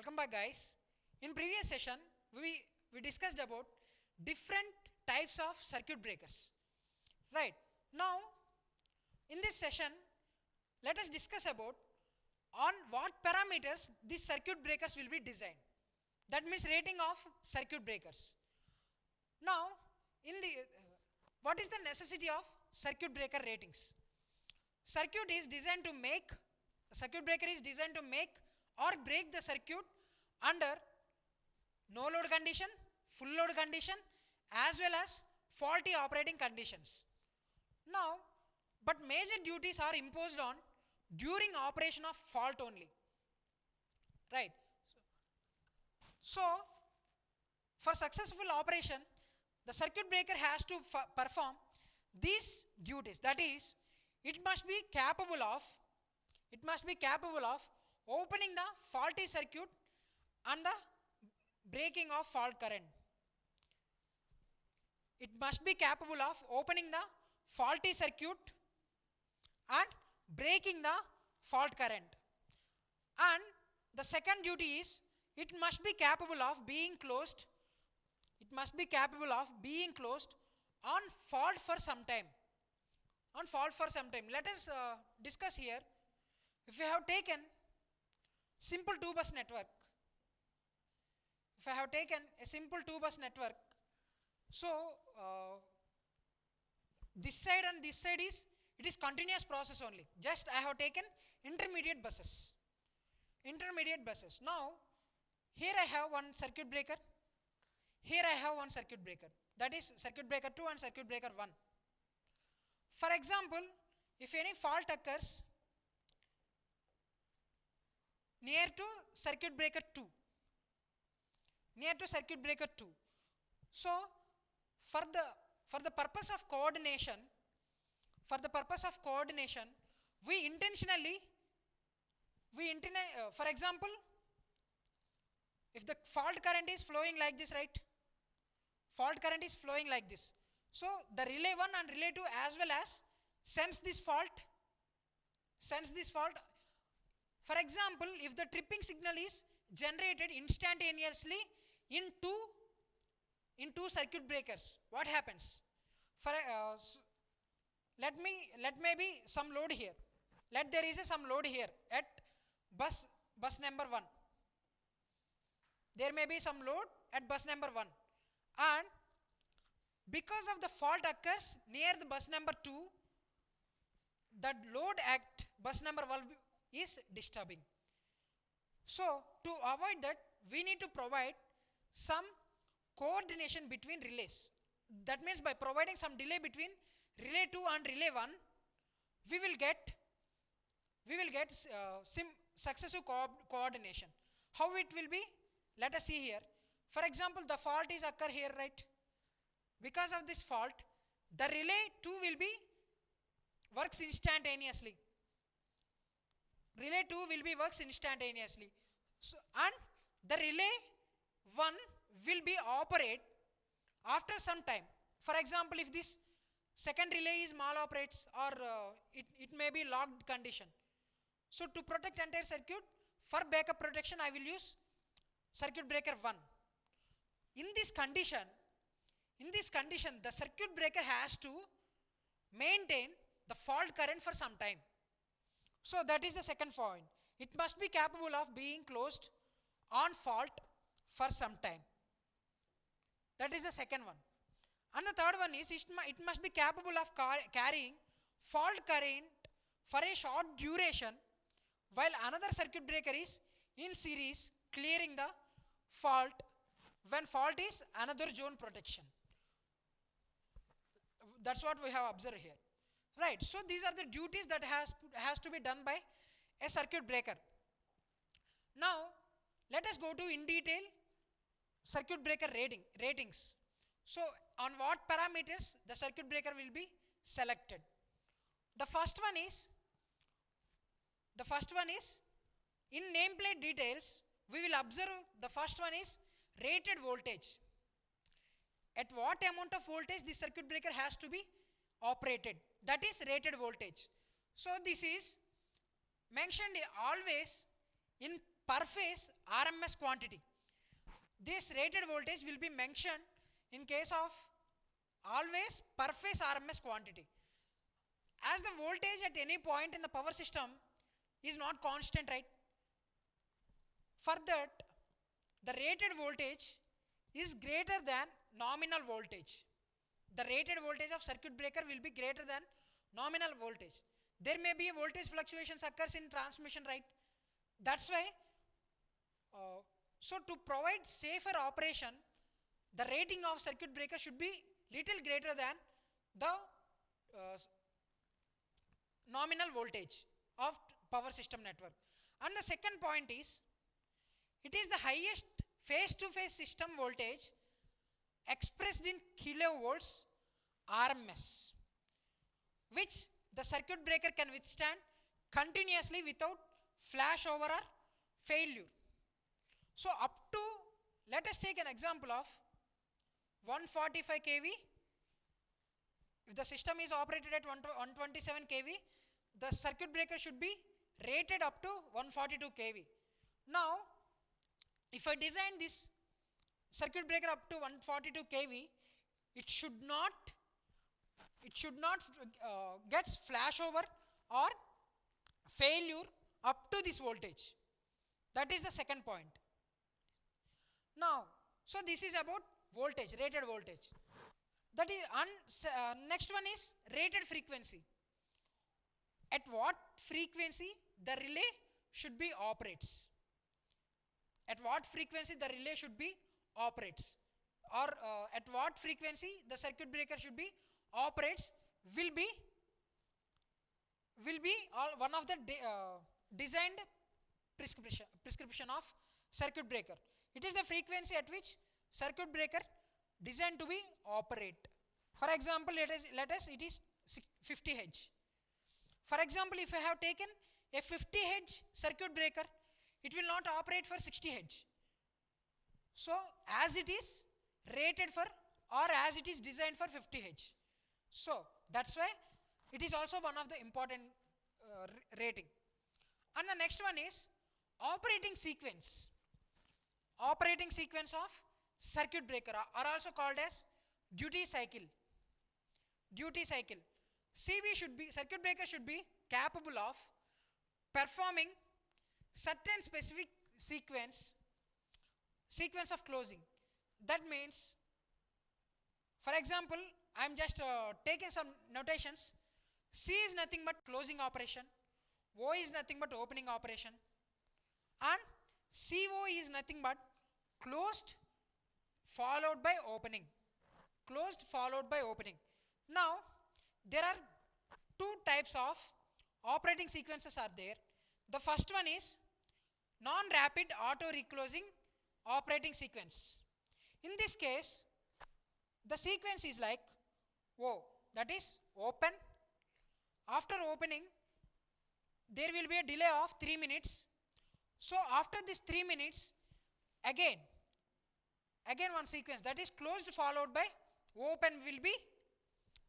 Welcome back, guys. In previous session, we discussed about different types of circuit breakers. Right. Now, in this session, let us discuss about on what parameters these circuit breakers will be designed. That means rating of circuit breakers. Now, in the what is the necessity of circuit breaker ratings? Circuit breaker is designed to make or break the circuit under no load condition, full load condition, as well as faulty operating conditions. Now, but major duties are imposed on during operation of fault only. Right. So, for successful operation, the circuit breaker has to perform these duties. That is, it must be capable of opening the faulty circuit and the breaking of fault current. It must be capable of opening the faulty circuit and breaking the fault current. And the second duty is it must be capable of being closed. It must be capable of being closed on fault for some time. Let us discuss here. If we have taken simple two-bus network, so this side and this side it is continuous process only. Just I have taken intermediate buses. Now, here I have one circuit breaker. Here I have one circuit breaker. That is circuit breaker 2 and circuit breaker 1. For example, if any fault occurs near to circuit breaker 2, so for the purpose of coordination, we intentionally, for example, if the fault current is flowing like this, right? Fault current is flowing like this. So the relay 1 and relay 2 as well as sense this fault. For example, if the tripping signal is generated instantaneously in two circuit breakers, what happens? For let maybe some load here. Let there is some load here at bus number 1. There may be some load at bus number 1, and because of the fault occurs near the bus number 2, that load at bus number 1 is disturbing. So to avoid that, we need to provide some coordination between relays. That means by providing some delay between relay 2 and relay 1, we will get successive coordination. How it will be? Let us see here. For example, the fault is occur here, right? Because of this fault, the relay 2 will be works instantaneously. So, and the relay 1 will be operate after some time. For example, if this second relay is maloperates or it may be locked condition. So to protect entire circuit, for backup protection, I will use circuit breaker 1. In this condition, the circuit breaker has to maintain the fault current for some time. So that is the second point. It must be capable of being closed on fault for some time. That is the second one. And the third one is it must be capable of carrying fault current for a short duration while another circuit breaker is in series clearing the fault when fault is another zone protection. That's what we have observed here. Right. So these are the duties that has to be done by a circuit breaker. Now, let us go to in detail circuit breaker ratings. So on what parameters the circuit breaker will be selected? The first one is in nameplate details, we will observe the first one is rated voltage. At what amount of voltage the circuit breaker has to be operated? That is rated voltage. So this is mentioned always in per phase RMS quantity. This rated voltage will be mentioned in case of always per phase RMS quantity. As the voltage at any point in the power system is not constant, right? For that, the rated voltage is greater than nominal voltage. The rated voltage of circuit breaker will be greater than nominal voltage. There may be a voltage fluctuations occurs in transmission, right? That's why, so to provide safer operation, the rating of circuit breaker should be little greater than the nominal voltage of power system network. And the second point is, it is the highest face-to-face system voltage expressed in kilovolts RMS, which the circuit breaker can withstand continuously without flashover or failure. So up to, let us take an example of 145 kV. If the system is operated at 127 kV, the circuit breaker should be rated up to 142 kV. Now, if I design this circuit breaker up to 142 kV, it should not get flashover or failure up to this voltage. That is the second point. Now, so this is about voltage, rated voltage. That is, next one is rated frequency. At what frequency the relay should be operates? At what frequency the relay should be operates, or at what frequency the circuit breaker should be operates will be one of the designed prescription of circuit breaker. It is the frequency at which circuit breaker designed to be operate. For example, let us it is 50 Hz. For example, if I have taken a 50 Hz circuit breaker, it will not operate for 60 Hz. So, as it is rated for, or as it is designed for 50 Hz. So, that's why it is also one of the important rating. And the next one is operating sequence. Operating sequence of circuit breaker are also called as duty cycle. Duty cycle. Circuit breaker should be capable of performing certain specific sequence of closing. That means, for example, I am just taking some notations. C is nothing but closing operation, O is nothing but opening operation, and CO is nothing but closed followed by opening. Closed followed by opening. Now, there are two types of operating sequences are there. The first one is non-rapid auto reclosing operating sequence. In this case, the sequence is like O, that is open. After opening, there will be a delay of 3 minutes. So after this 3 minutes, again one sequence, that is closed followed by open will be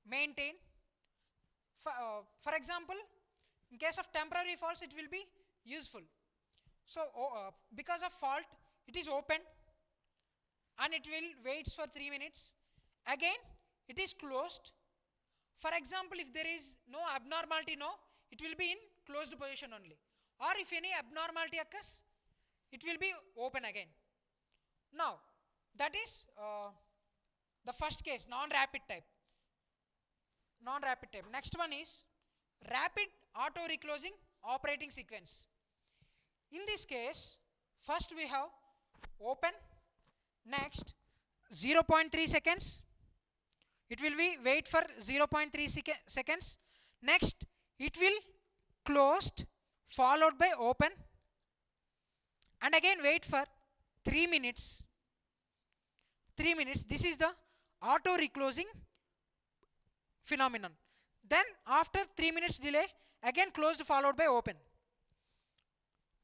maintained. For example, in case of temporary faults, it will be useful. So because of fault, it is open and it will wait for 3 minutes. Again, it is closed. For example, if there is no abnormality, it will be in closed position only. Or if any abnormality occurs, it will be open again. Now, that is the first case, non-rapid type. Non-rapid type. Next one is rapid auto reclosing operating sequence. In this case, first we have open, next 0.3 seconds. It will be wait for 0.3 seconds. Next, it will closed followed by open, and again wait for 3 minutes. 3 minutes. This is the auto reclosing phenomenon. Then after 3 minutes delay, again closed followed by open.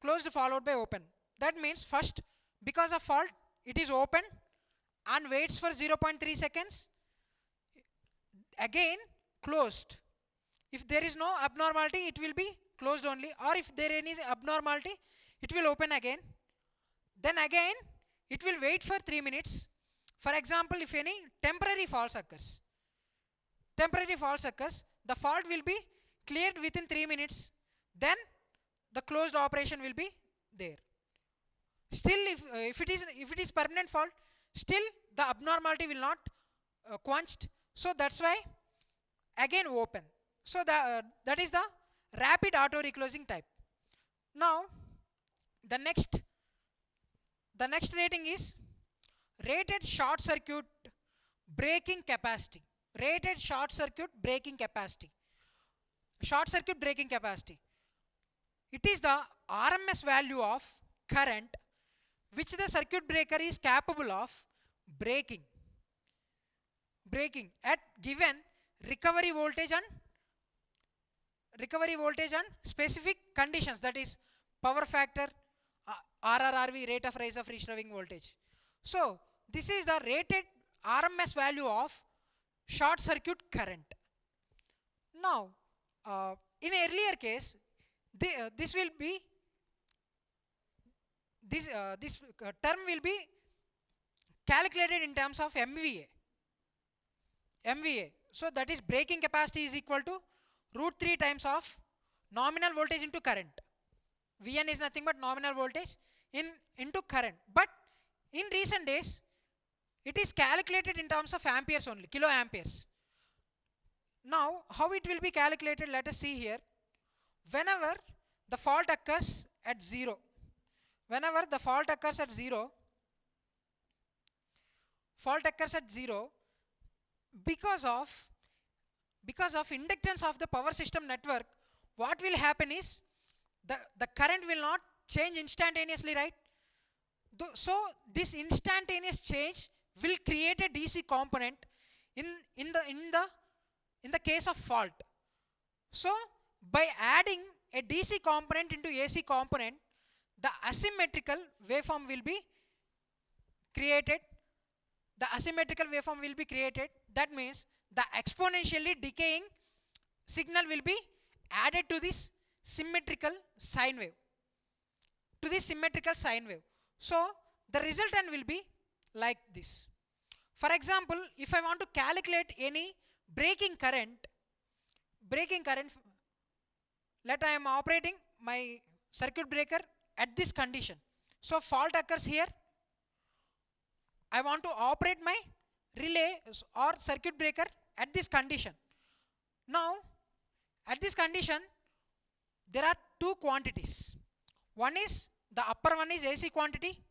Closed followed by open. That means first, because of fault, it is open and waits for 0.3 seconds. Again closed. If there is no abnormality, it will be closed only, or if there is abnormality, it will open again. Then again it will wait for 3 minutes. For example, if any temporary fault occurs, the fault will be cleared within 3 minutes. Then the closed operation will be there. Still, if it is permanent fault, still the abnormality will not quenched. So that's why again open. So that is the rapid auto reclosing type. Now the next rating is rated short circuit braking capacity. Rated short circuit braking capacity. Short circuit braking capacity. It is the RMS value of current which the circuit breaker is capable of breaking at given recovery voltage and specific conditions, that is power factor, RRRV, rate of rise of reserving voltage. So this is the rated RMS value of short circuit current. Now in earlier case, this will be this term will be calculated in terms of MVA. So that is braking capacity is equal to root 3 times of nominal voltage into current. Vn is nothing but nominal voltage into current. But in recent days, it is calculated in terms of amperes only, kiloamperes. Now, how it will be calculated? Let us see here. Whenever the fault occurs at 0, because of inductance of the power system network, what will happen is the current will not change instantaneously, right? So this instantaneous change will create a DC component in the case of fault. So by adding a DC component into AC component, the asymmetrical waveform will be created. That means the exponentially decaying signal will be added to this symmetrical sine wave. So the resultant will be like this. For example, if I want to calculate any braking current, let I am operating my circuit breaker at this condition. So fault occurs here. I want to operate my relay or circuit breaker at this condition. Now, at this condition, there are two quantities. One is, the upper one is AC quantity,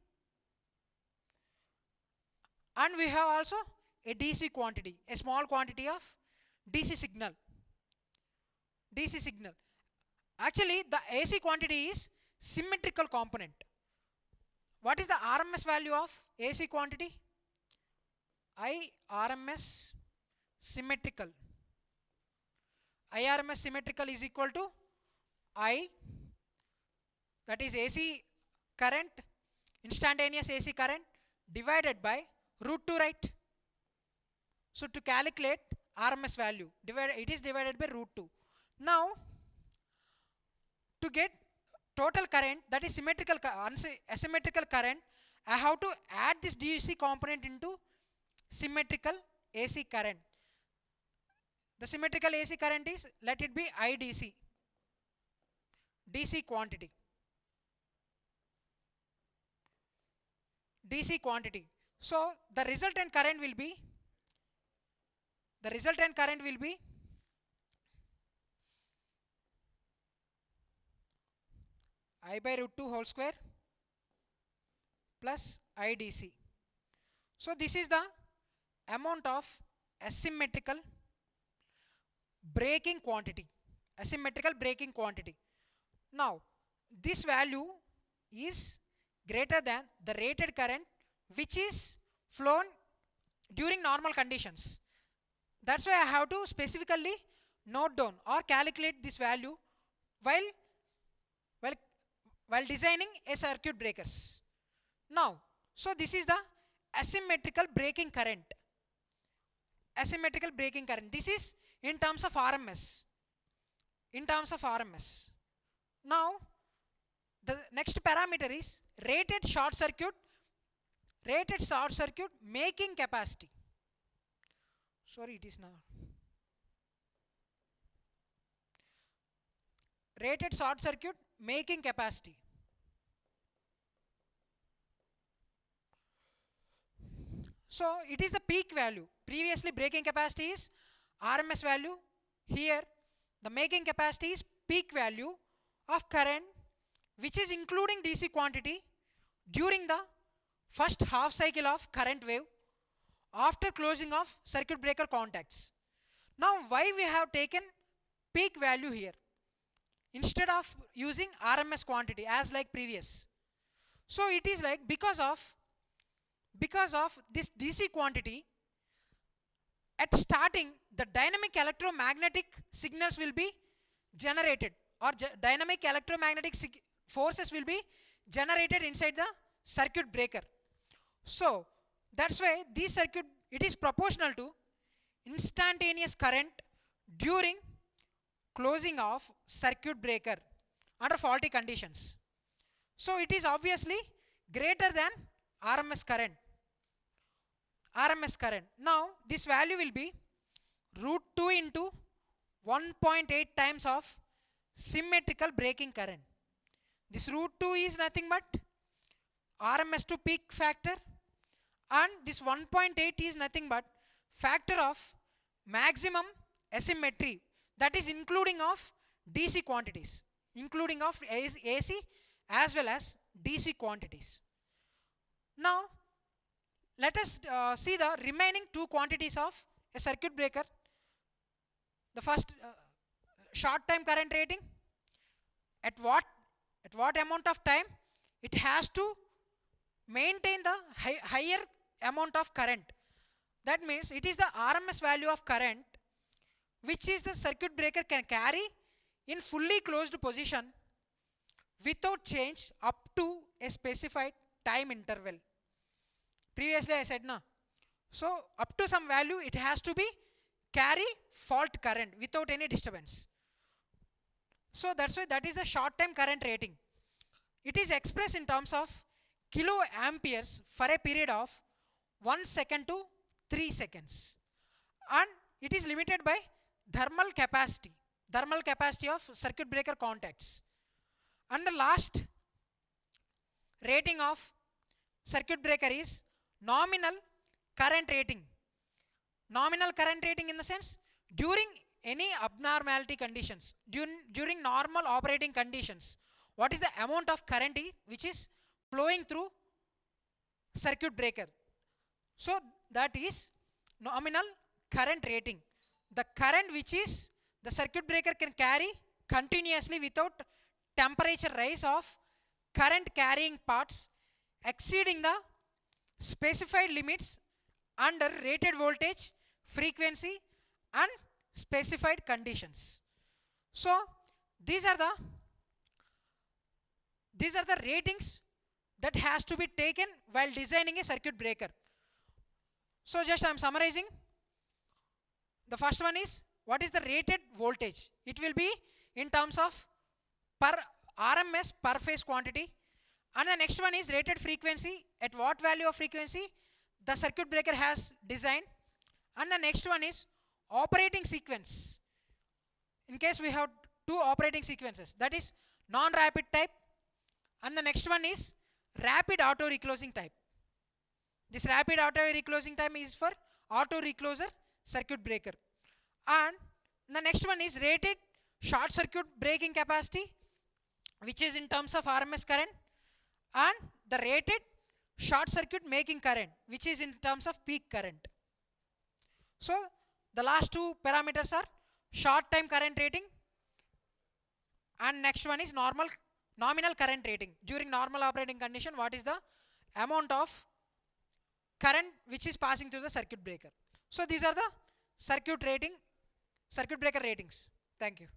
and we have also a DC quantity, a small quantity of DC signal. Actually, the AC quantity is symmetrical component. What is the RMS value of AC quantity? IRMS symmetrical. IRMS symmetrical is equal to I, that is AC current, instantaneous AC current, divided by root 2, right? So to calculate RMS value, it is divided by root 2. Now, to get total current, that is asymmetrical current, I have to add this DC component into symmetrical AC current. The symmetrical AC current is, let it be IDC, DC quantity. So the resultant current will be I by root 2 whole square plus IDC. So this is the amount of asymmetrical braking quantity. Now, this value is greater than the rated current which is flown during normal conditions. That's why I have to specifically note down or calculate this value while designing a circuit breakers. Now, so this is the asymmetrical braking current. This is in terms of RMS. Now, the next parameter is rated short circuit making capacity. Sorry, it is now rated short circuit making capacity. So it is the peak value. Previously breaking capacity is RMS value. Here the making capacity is peak value of current, which is including DC quantity during the first half cycle of current wave after closing of circuit breaker contacts. Now why we have taken peak value here instead of using RMS quantity as like previous? So it is like because of this DC quantity, at starting the dynamic electromagnetic signals will be generated, or dynamic electromagnetic forces will be generated inside the circuit breaker. So that's why this circuit, it is proportional to instantaneous current during closing of circuit breaker under faulty conditions. So it is obviously greater than RMS current. Now this value will be root 2 into 1.8 times of symmetrical breaking current. This root 2 is nothing but RMS to peak factor, and this 1.8 is nothing but factor of maximum asymmetry, that is including of DC quantities, including of AC as well as DC quantities. Now let us see the remaining two quantities of a circuit breaker. The first, short time current rating. At what amount of time it has to maintain the higher amount of current. That means it is the RMS value of current which is the circuit breaker can carry in fully closed position without change up to a specified time interval. Previously I said, no. So up to some value it has to be carry fault current without any disturbance. So that's why that is the short time current rating. It is expressed in terms of kiloamperes for a period of 1 second to 3 seconds. And it is limited by thermal capacity of circuit breaker contacts. And the last rating of circuit breaker is nominal current rating. Nominal current rating in the sense, during any abnormality conditions, during normal operating conditions, what is the amount of current which is flowing through circuit breaker. So that is nominal current rating. The current which is the circuit breaker can carry continuously without temperature rise of current carrying parts exceeding the specified limits under rated voltage, frequency and specified conditions. So these are the ratings that has to be taken while designing a circuit breaker. So just I am summarizing. The first one is, what is the rated voltage? It will be in terms of per RMS per phase quantity. And the next one is rated frequency, at what value of frequency the circuit breaker has designed. And the next one is operating sequence. In case we have two operating sequences, that is non-rapid type, and the next one is rapid auto reclosing type. This rapid auto reclosing time is for auto recloser circuit breaker. And the next one is rated short circuit breaking capacity, which is in terms of RMS current, and the rated short circuit making current, which is in terms of peak current. So the last two parameters are short time current rating, and next one is nominal current rating. Rating. During normal operating condition, what is the amount of current which is passing through the circuit breaker. So these are the circuit breaker ratings. Thank you.